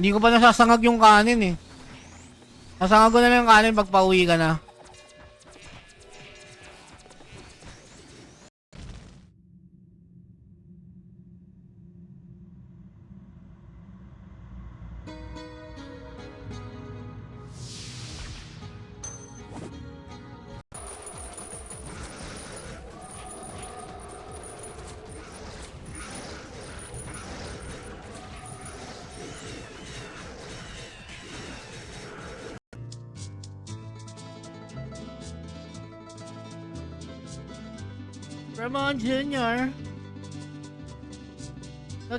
Hindi ko pa nasasangag yung kanin eh. Nasangag ko na lang yung kanin pag pauwi ka na. Ramon Jr.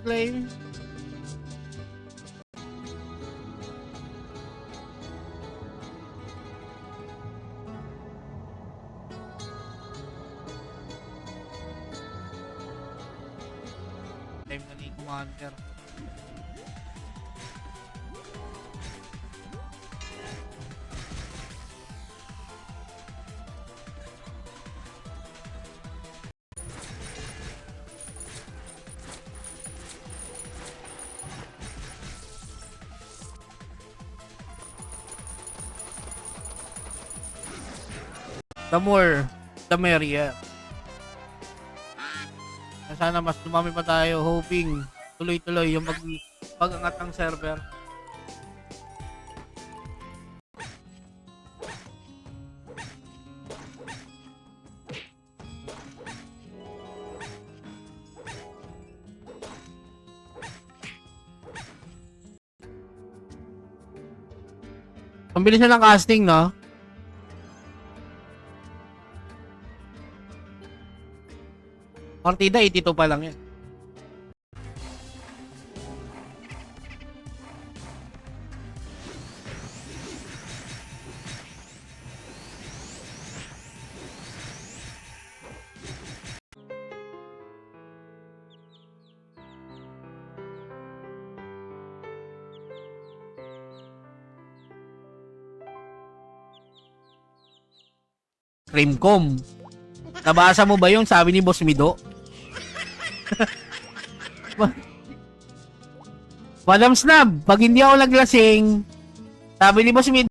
Claim. Time na ni Commander. The more, the merrier. Sana mas dumami pa tayo, hoping tuloy-tuloy yung pag-angat ng server. Ang bilis na ng casting, no? Partida 82 pa lang yan. Creamcom. Nabasa mo ba yung sabi ni Boss Mido? Madam Snap, pag hindi ako naglasing, sabi ni Boss Mido,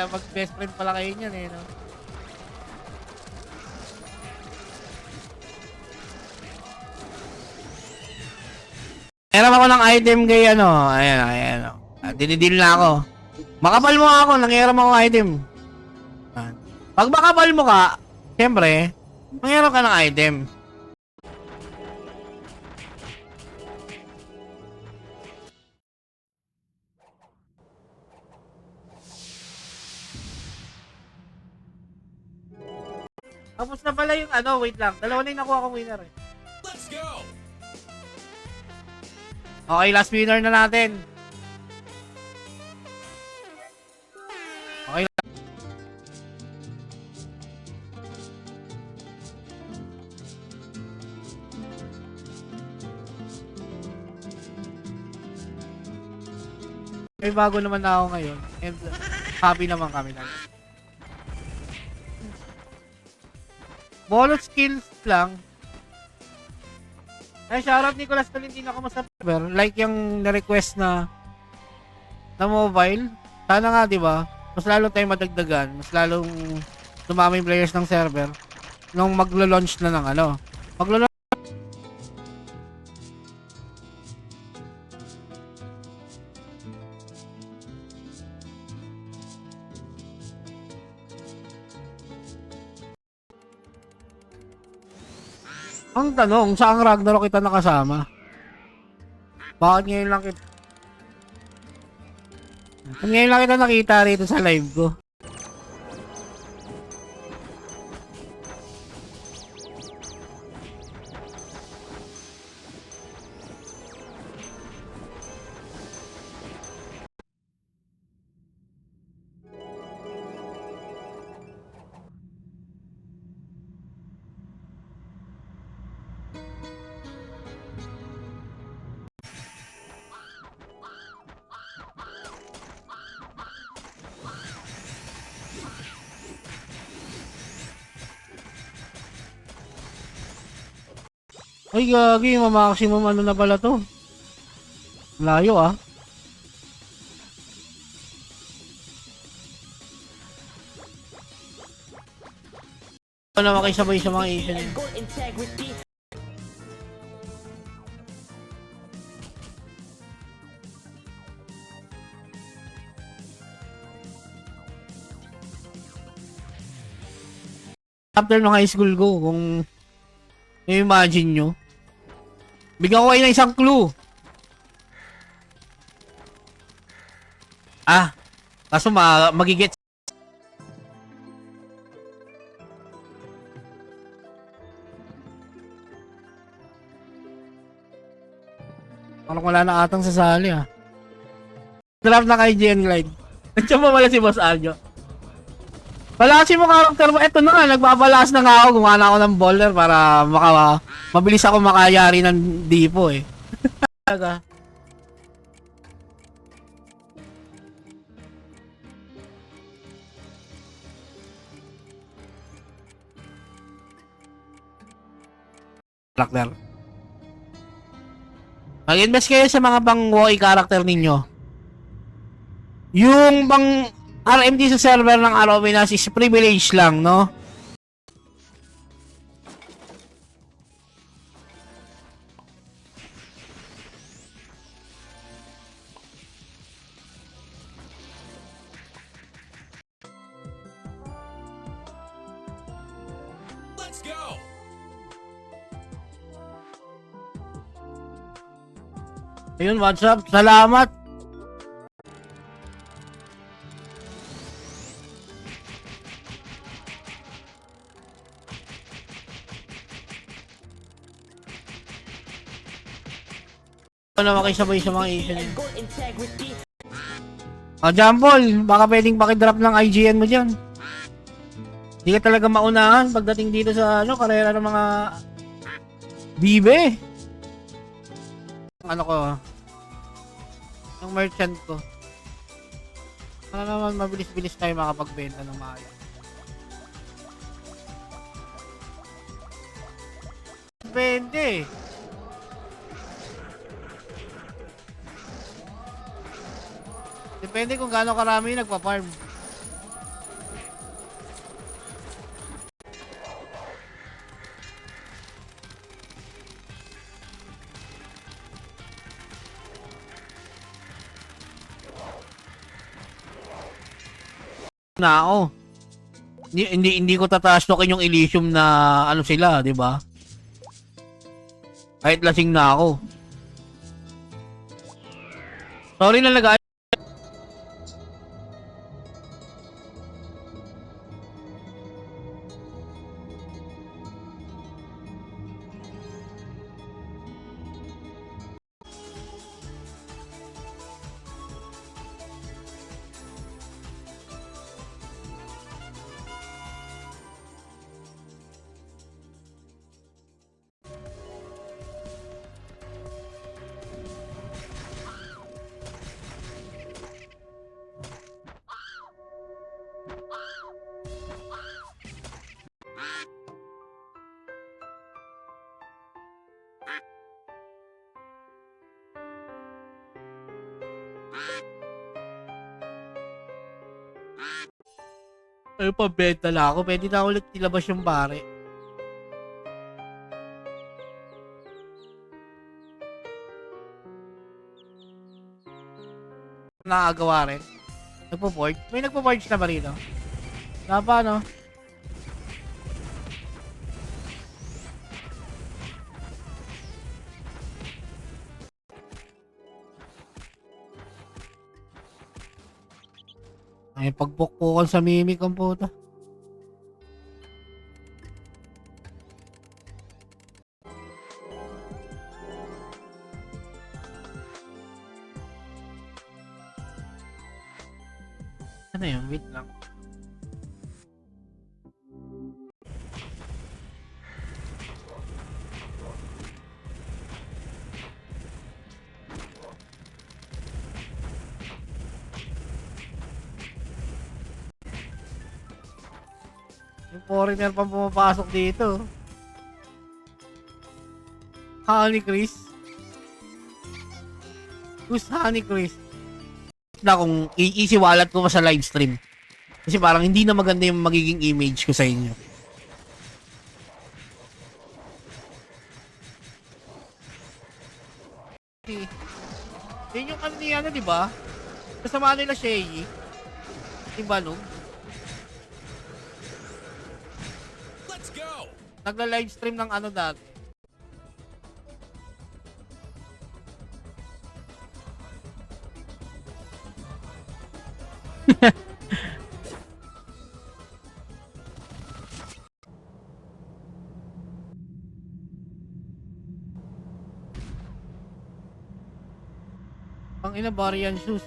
mag-best friend pala kayo niyan eh, no? Meron ako ng item kay ano, ayan. Dinidil na ako. Makapal mo ako, nangyayram ako item. Pag makapal mo ka, siyempre, nangyayram ka ng item. Tapos na pala yung ano, wait lang. Dalawa na yung nakuha kong winner eh. Let's go! Okay, last winner na natin. Okay. May bago naman na ako ngayon. And happy naman kami na. Bonus skills lang. Ay, shoutout Nicolas Tolentino ako sa server. Like yung na-request na mobile. Sana nga, di ba? Mas lalo tayong madagdagan. Mas lalong dumami yung players ng server. Nung maglo-launch na ng ano. Ang tanong, saan Ragnarok kita nakasama? Bakit ngayon lang kita nakita rito sa live ko? Ay, gagi, ma-maximum ano na pala to. Layo ah. Ano na makisabay sa mga Asian. After ng high school ko, kung i-imagine nyo, bigyan ko kayo ng isang clue. Kaso magigets. Parang wala na atang sasali ah. Draft na kay GN Glide. Nandiyan ba wala si Boss Aljo? Balasin mo karakter mo. Eto na nga, nagbabalas na nga ako. Gumawa na ako ng baller para mabilis ako makayari ng dipo eh. Talaga. Karakter. Mag-invest kayo sa mga pang WoE character ninyo. Yung pang RMD sa server ng Arominas is privilege lang, no? Let's go. Ayun, what's up? Salamat. Ano makisabay sa mga Asian. Jampol, baka pwedeng pakidrop ng IGN mo dyan. Hindi ka talaga maunahan pagdating dito sa karera ng mga bibe. Ano ko, yung merchant ko. Ano naman, mabilis-bilis tayo makapagbenta ng maayos. Depende. Depende kung gaano karami nagpa-farm. Na ako. Hindi ko tataastokin yung Elysium na ano sila, 'di ba? Kahit lasing na ako. Sorry na nag Ay, pabenta na ako. Pwede na ulit ilabas yung pare. Nakagawa rin. Nagpo-forge? May nagpo-forge na ba rito? Wala pa, no? Ay, pagbukbukan sa mimik ang puta. Ano yun? Wait lang. Yung foreigner pa pumapasok dito. Honey Chris? Who's Honey Chris? Na kung isiwalat ko pa sa live stream. Kasi parang hindi na maganda yung magiging image ko sa inyo. Yun yung ano niya, di ba? Kasama nila Shay. Diba no? Let's go. Nagla-live stream ng ano dati. Ang ina Varian shoes.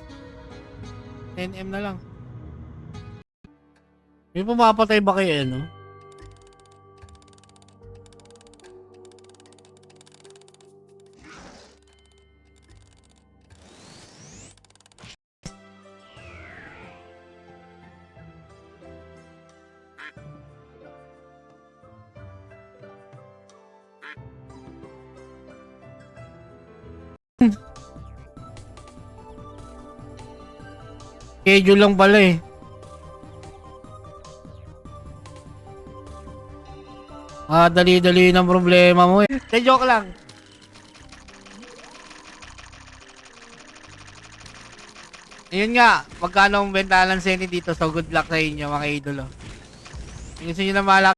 10M na lang. May pumapatay ba kayo ano? Schedule lang pala eh. Dali-dali ng problema mo eh. Joke lang. Ayun nga, magkano ang benta ng Seni dito, so good luck sa inyo mga idolo. Gusto nyo na malak.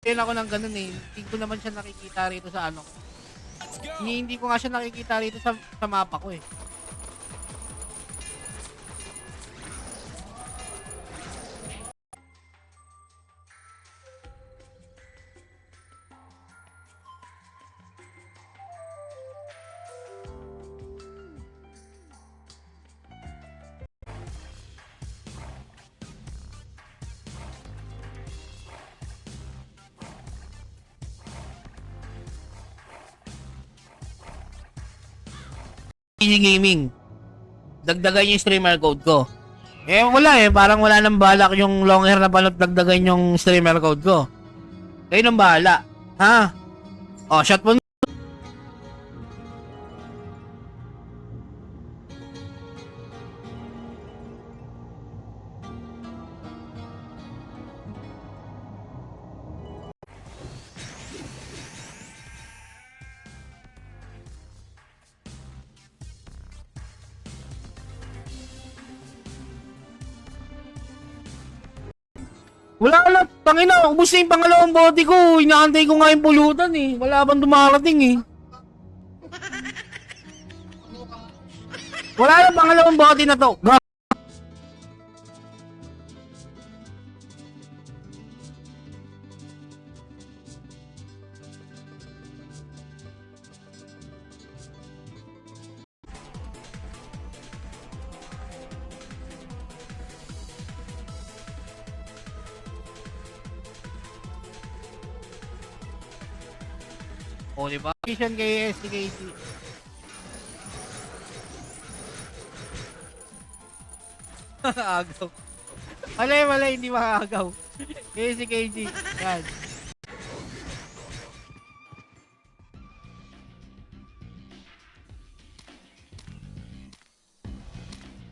Kailan ako ng ganun eh. Hindi ko naman siya nakikita rito sa ano. Let's go. Hindi ko nga siya nakikita rito sa mapa ko eh. Gaming. Dagdagan yung streamer code ko. Eh wala eh, parang wala nang balak yung long hair na balot dagdagan yung streamer code ko. Kayo nang bahala. Ha? Oh, shot mo. Wala na, tangina, ubos na yung pangalawang bote ko. Inaantay ko nga yung pulutan eh. Wala bang dumarating eh. Wala na pangalawang bote na to. O, diba? Mission kay STKG. Agaw. Malay, hindi makagaw. STKG. Yan.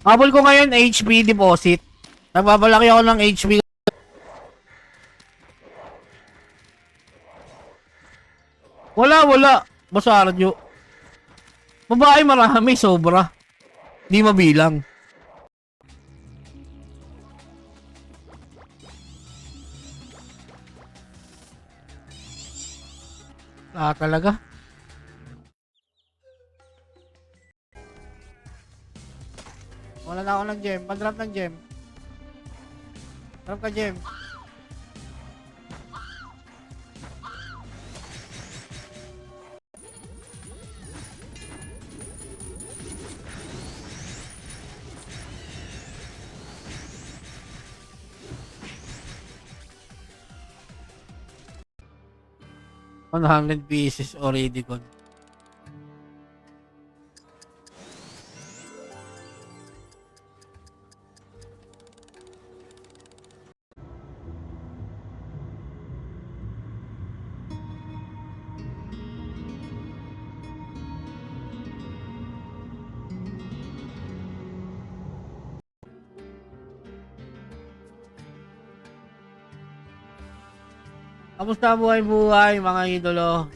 Habol ko ngayon, HP deposit. Nagbabalaki ako ng HP. Wala. Basta radyo. Babae marami, sobra. Di mabilang. Talaga? Wala na ako ng gem. Pag-drop ng gem. Drop ka gem. 100 pieces already gone. Kamusta buhay-buhay mga idolo?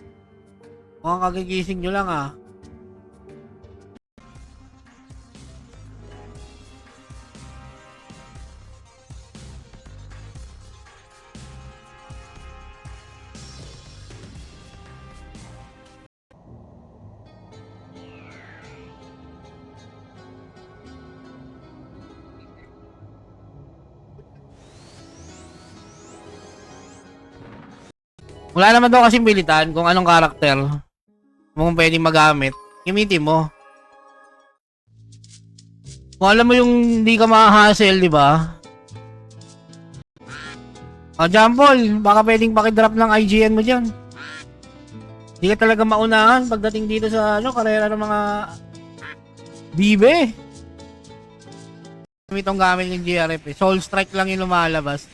Mukhang kagigising nyo lang ah. Wala naman daw kasing pilitan kung anong karakter mo pwedeng magamit. Gamitin mo. Kung alam mo yung hindi ka ma-hassle, di ba? Jampol, baka pwedeng pakidrop ng IGN mo dyan. Hindi ka talaga maunahan pagdating dito sa karera ng mga bibe. Itong gamit yung GRF eh. Soul Strike lang yung lumalabas.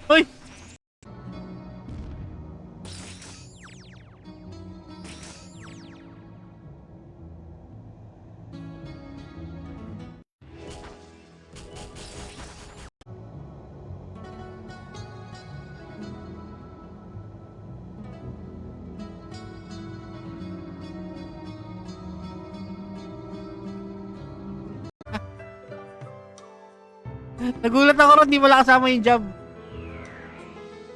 Uy! Nagulat ako ron, di pala kasama yung job.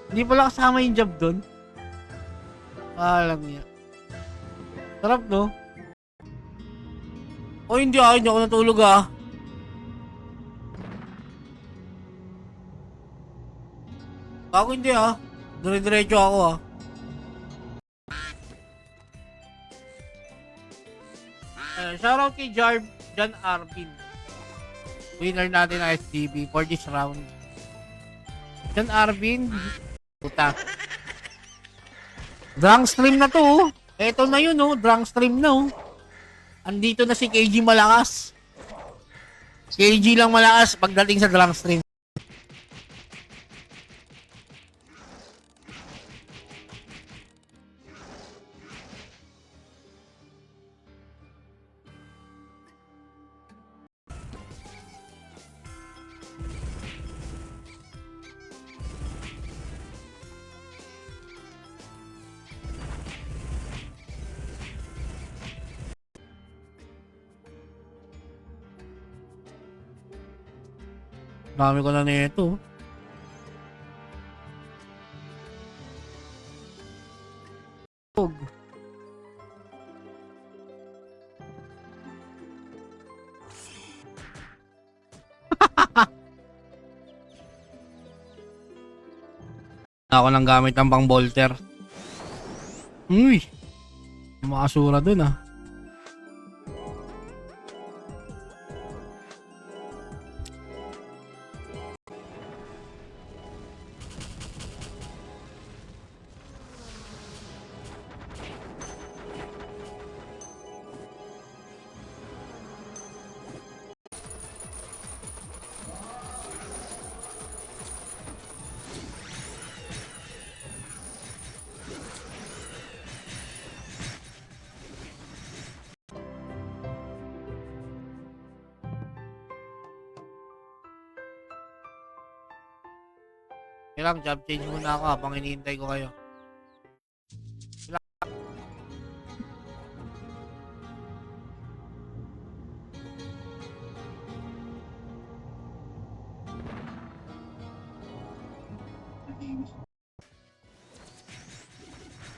Hindi pala kasama yung job doon. Alam niya. Sarap, no? O hindi ako natulog ah. Ako hindi ah. Dire-diretso ako ah. Shoutout kay John Arvin. Winner natin ng SDB for this round. John Arvin. Puta. Drunk stream na to oh. Eto na yun oh. Drunk stream na oh. Andito na si KG malakas. KG lang malakas pagdating sa drunk stream. Dami ko na nito. Ako nang gamit ng pang bolter. Uy. Makasura dun ah. Kailang job change muna ako habang hinihintay ko kayo.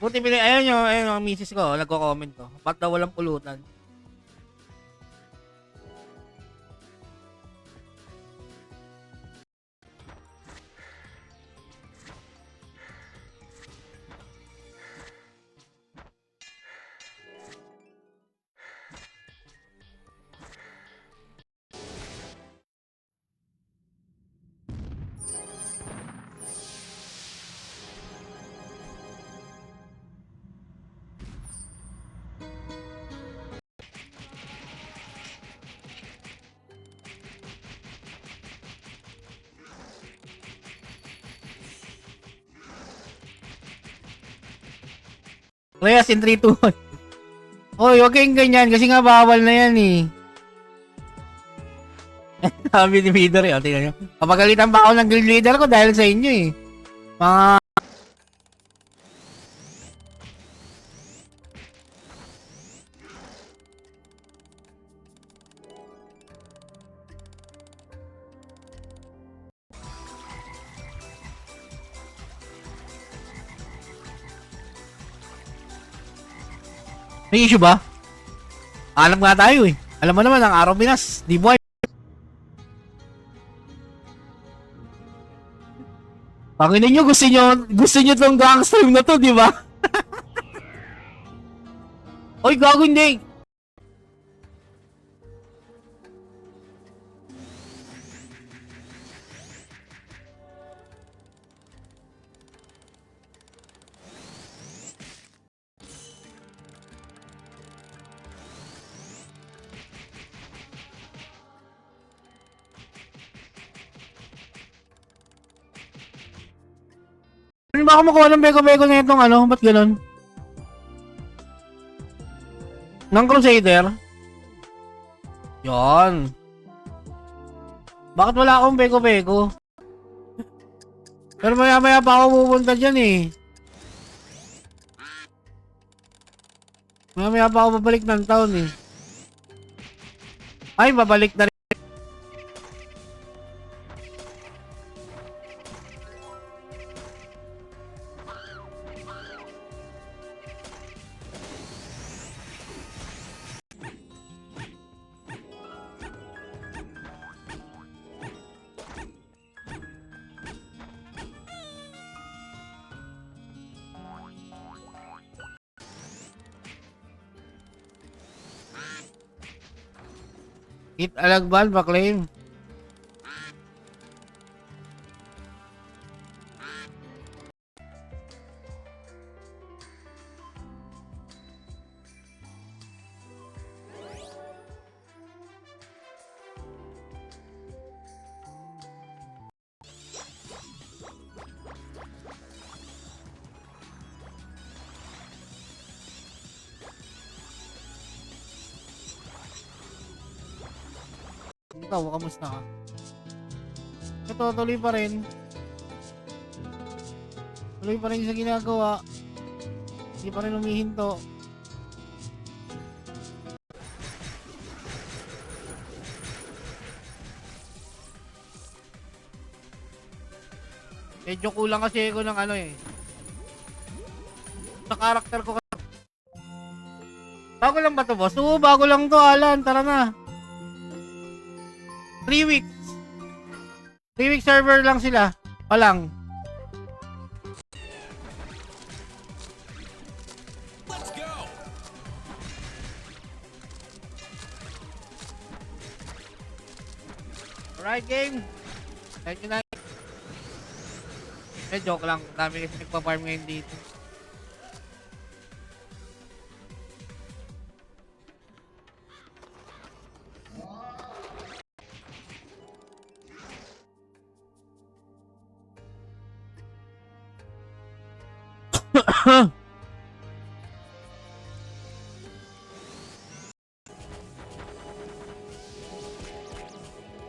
Buti ayun yung misis ko, nagko-comment ko. Ba't daw walang pulutan? Reyes in 3, 2, 1. Oy, huwag kayong ganyan kasi nga bawal na yan eh. Sabi ni Vidor eh. O, tingnan nyo. Papagalitan pa ako ng guild leader ko dahil sa inyo eh. Mga... May issue ba? Alam nga tayo eh. Alam mo naman, ang araw binas. Di buhay. Panginoon nyo, gusto nyo tong gang stream na to, di ba? Oy, gago hindi. Ano ba ako makuha ng beko-beko na itong ano? Ba't ganun? Ng Crusader? Yon. Bakit wala akong beko-beko? Pero maya-maya pa ako pupunta dyan eh. Maya-maya pa ako babalik ng town eh. Ay, babalik na rin. Hit Alagban pa claim. Ikaw, kamusta ka? Ito, tuloy pa rin. Tuloy pa rin sa ginagawa. Hindi pa rin humihinto. Medyo kulang kasi ako ng ano eh. Sa karakter ko. Bago lang ba to, boss? Oo, bago lang to, Alan. Tara na. 3 weeks. 3 weeks server lang sila. Palang. Let's go. Alright, game. Thank you na. Joke lang. Dami kasi nagpa-farm ngayon dito.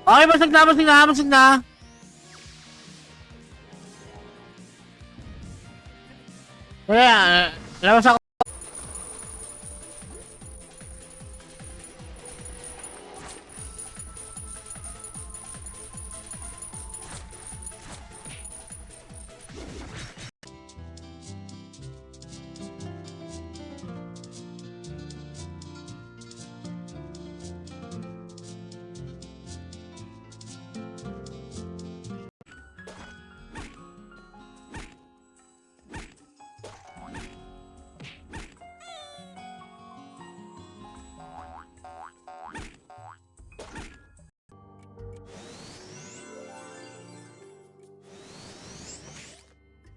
Okay, basag na. Kaya, labas ako.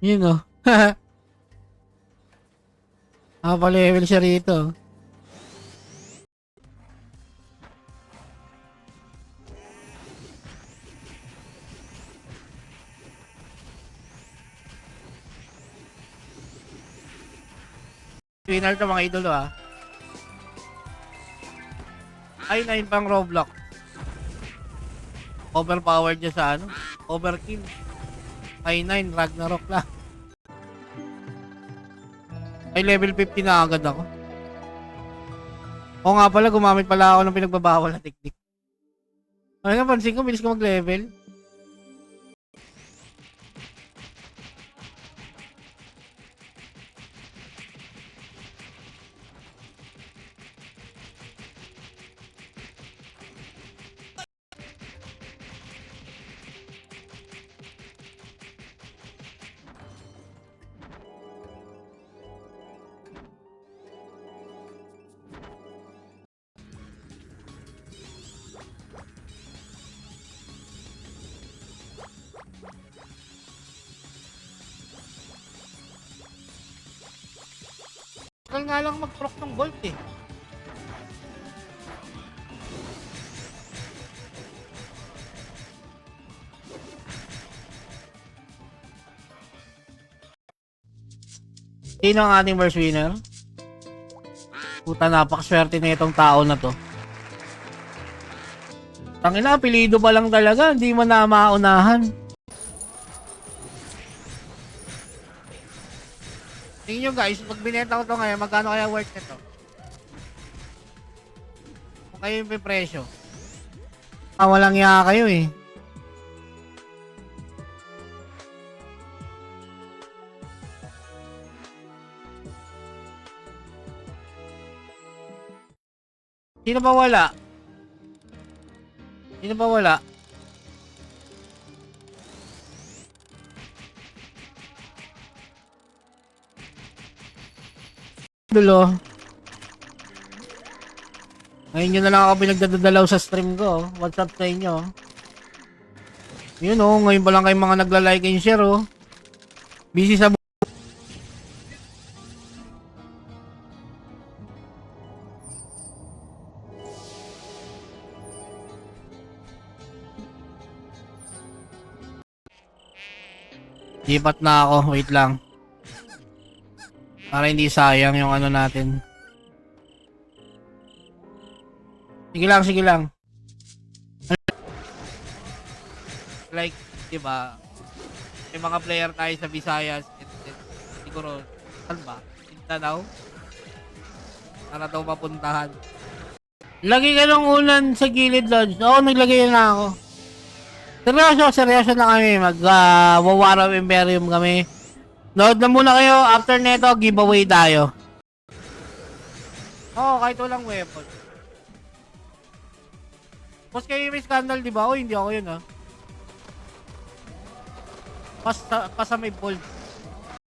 Yun o. Pa-level siya rito. Winner to mga idolo ah. I9 pang Roblox. Overpowered niya sa ano? Overkill. I9 Ragnarok lang. Ay level 50 na agad ako. O nga pala, gumamit pala ako ng pinagbabawal na technique. Ay napansin ko, bilis ko mag-level. Kaya nga lang mag-proc ng gold eh. Sino ang ating first winner? Puta, napakaswerte na itong tao na to. Tangina, apelido pa lang talaga, hindi mo na maunahan. Tingin nyo guys, pag binenta ko to ngayon, magkano kaya worth nito? Kung kayo yung presyo. Ah, walang iya kayo eh. Sino ba wala? Sino ba wala? Dulo. Ngayon nyo na lang ako pinagdadalaw sa stream ko. What's up sa inyo? Yun oh, ngayon pa lang kayong mga nagla-like and share oh. Busy sa lipat na ako, wait lang. Para hindi sayang yung ano natin. Sige lang, sige lang. Like, diba? May mga player tayo sa Visayas. Siguro, saan ba? Mindanao? Para daw mapuntahan. Lagi ka ng ulan sa gilid, Lodge. Oo, naglagay na ako. Seryoso na kami. Mag-Wawaraw Imperium kami. Load na muna kayo. After neto, giveaway tayo. Oo, kahit walang weapon. Boss kayo may scandal, di ba? O, hindi ako yun, ha? Pas sa may bold.